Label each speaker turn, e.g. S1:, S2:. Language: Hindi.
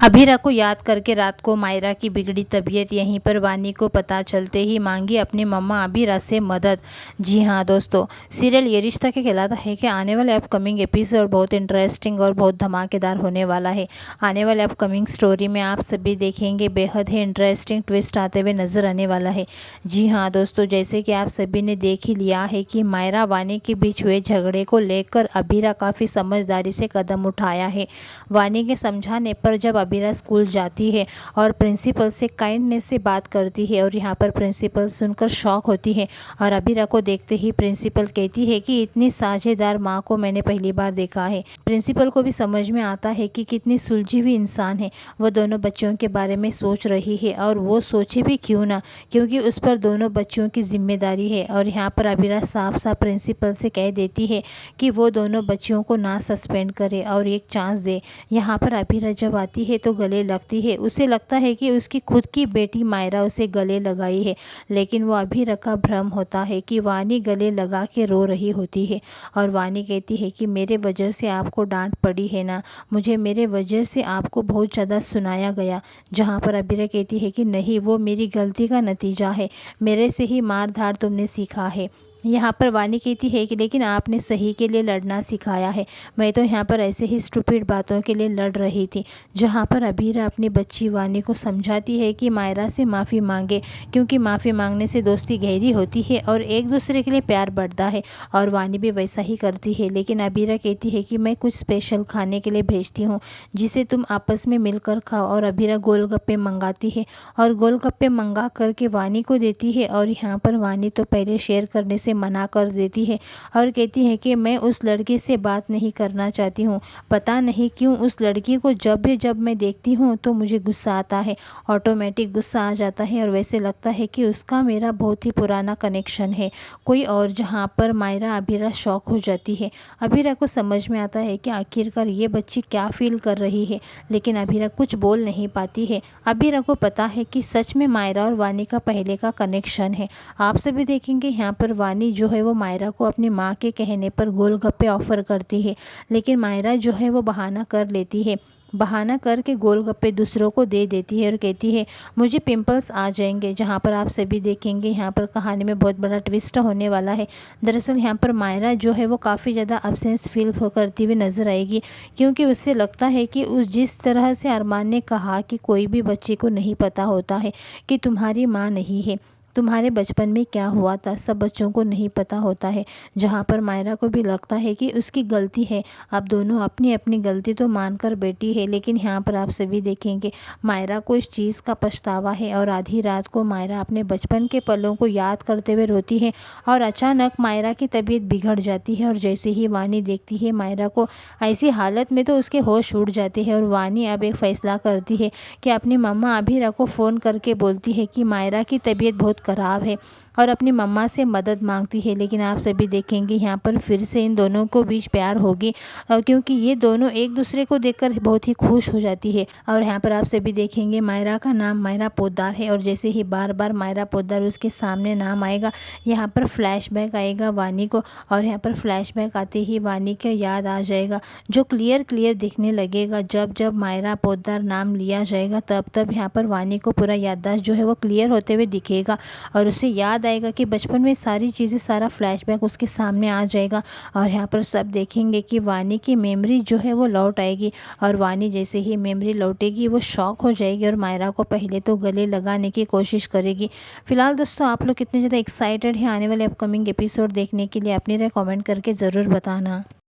S1: अभीरा को याद करके रात को मायरा की बिगड़ी तबीयत यहीं पर वानी को पता चलते ही मांगी अपनी मम्मा अभीरा से मदद। जी हाँ दोस्तों, सीरियल ये रिश्ता क्या कहलाता है कि आने वाले अपकमिंग एपिसोड बहुत इंटरेस्टिंग और बहुत धमाकेदार होने वाला है। आने वाले अपकमिंग स्टोरी में आप सभी देखेंगे बेहद ही इंटरेस्टिंग ट्विस्ट आते हुए नजर आने वाला है। जी हाँ दोस्तों, जैसे कि आप सभी ने देख ही लिया है कि मायरा वानी के बीच हुए झगड़े को लेकर अभीरा काफ़ी समझदारी से कदम उठाया है। वानी के समझाने पर जब अभीरा स्कूल जाती है और प्रिंसिपल से काइंडनेस से बात करती है और यहाँ पर प्रिंसिपल सुनकर शॉक होती है और अभीरा को देखते ही प्रिंसिपल कहती है कि इतनी साझेदार माँ को मैंने पहली बार देखा है। प्रिंसिपल को भी समझ में आता है कि कितनी सुलझी हुई इंसान है, वो दोनों बच्चों के बारे में सोच रही है और वो सोचे भी क्यों ना, क्योंकि उस पर दोनों बच्चों की जिम्मेदारी है। और यहाँ पर अभीरा साफ साफ प्रिंसिपल से कह देती है कि वो दोनों बच्चों को ना सस्पेंड करे और एक चांस दे। यहाँ पर अभीरा जब आती है तो गले लगती है, उसे लगता है कि उसकी खुद की बेटी मायरा उसे गले लगाई है, लेकिन वो अभीरा का भ्रम होता है कि वानी गले लगा के रो रही होती है। और वानी कहती है कि मेरे वजह से आपको डांट पड़ी है ना, मुझे मेरे वजह से आपको बहुत ज़्यादा सुनाया गया। जहाँ पर अभीरा कहती है कि नहीं, वो मेरी गलती का नतीजा है, मेरे से ही मार धाड़ तुमने सीखा है। यहाँ पर वानी कहती है कि लेकिन आपने सही के लिए लड़ना सिखाया है, मैं तो यहाँ पर ऐसे ही स्टूपिड बातों के लिए लड़ रही थी। जहाँ पर अभीरा अपनी बच्ची वानी को समझाती है कि मायरा से माफ़ी मांगे, क्योंकि माफ़ी मांगने से दोस्ती गहरी होती है और एक दूसरे के लिए प्यार बढ़ता है। और वानी भी वैसा ही करती है, लेकिन अभीरा कहती है कि मैं कुछ स्पेशल खाने के लिए भेजती हूँ जिसे तुम आपस में मिलकर खाओ। और अभीरा गोलगप्पे मंगाती है और गोलगप्पे मंगा करके वानी को देती है। और यहाँ पर वानी तो पहले शेयर करने से मना कर देती है और कहती है कि मैं उस लड़की से बात नहीं करना चाहती हूँ। पता नहीं क्यों उस लड़की को जब मैं देखती हूँ तो मुझे गुस्सा आता है, ऑटोमेटिक गुस्सा आ जाता है और वैसे लगता है कि उसका मेरा बहुत ही पुराना कनेक्शन है कोई और। जहाँ पर मायरा अभीरा शॉक हो जाती है। अभीरा को समझ में आता है कि आखिरकार ये बच्ची क्या फील कर रही है, लेकिन अभीरा कुछ बोल नहीं पाती है। अभीरा को पता है कि सच में मायरा और वानी का पहले का कनेक्शन है। आप सभी देखेंगे यहाँ पर वानी जो है वो मायरा को अपनी माँ के कहने पर गोलगप्पे ऑफर करती है, लेकिन मायरा जो है वो बहाना कर लेती है। बहाना करके गोलगप्पे दूसरों को दे देती है और कहती है मुझे पिंपल्स आ जाएंगे। जहाँ पर आप सभी देखेंगे यहाँ पर कहानी में बहुत बड़ा ट्विस्ट होने वाला है। दरअसल यहाँ पर मायरा जो है वो काफ़ी ज़्यादा अब्सेंस फील करती हुई नजर आएगी, क्योंकि उससे लगता है कि उस जिस तरह से अरमान ने कहा कि कोई भी बच्चे को नहीं पता होता है कि तुम्हारी माँ नहीं है, तुम्हारे बचपन में क्या हुआ था, सब बच्चों को नहीं पता होता है। जहाँ पर मायरा को भी लगता है कि उसकी गलती है। अब दोनों अपनी अपनी गलती तो मानकर बैठी है, लेकिन यहाँ पर आप सभी देखेंगे मायरा को इस चीज़ का पछतावा है और आधी रात को मायरा अपने बचपन के पलों को याद करते हुए रोती है और अचानक मायरा की तबीयत बिगड़ जाती है। और जैसे ही वानी देखती है मायरा को ऐसी हालत में तो उसके होश उड़ जाते हैं और वानी अब एक फैसला करती है कि अपनी मम्मा अभीरा को फ़ोन करके बोलती है कि मायरा की तबीयत बहुत खराब है और अपनी मम्मा से मदद मांगती है। लेकिन आप सभी देखेंगे यहाँ पर फिर से इन दोनों को बीच प्यार होगी, क्योंकि ये दोनों एक दूसरे को देखकर बहुत ही खुश हो जाती है। और यहाँ पर आप सभी देखेंगे मायरा का नाम मायरा पोद्दार है और जैसे ही बार बार मायरा पोद्दार उसके सामने नाम आएगा, यहाँ पर फ्लैशबैक आएगा वानी को। और यहाँ पर फ्लैशबैक आते ही वानी का याद आ जाएगा, जो क्लियर क्लियर दिखने लगेगा। जब जब मायरा पोद्दार नाम लिया जाएगा तब तब यहाँ पर वानी को पूरा याददाश्त जो है वो क्लियर होते हुए दिखेगा और उसे याद आएगा कि बचपन में सारी चीज़ें, सारा फ्लैशबैक उसके सामने आ जाएगा। और यहाँ पर सब देखेंगे कि वानी की मेमोरी जो है वो लौट आएगी और वानी जैसे ही मेमोरी लौटेगी वो शॉक हो जाएगी और मायरा को पहले तो गले लगाने की कोशिश करेगी। फिलहाल दोस्तों, आप लोग कितने ज़्यादा एक्साइटेड हैं आने वाले अपकमिंग एपिसोड देखने के लिए, अपनी राय कमेंट करके ज़रूर बताना।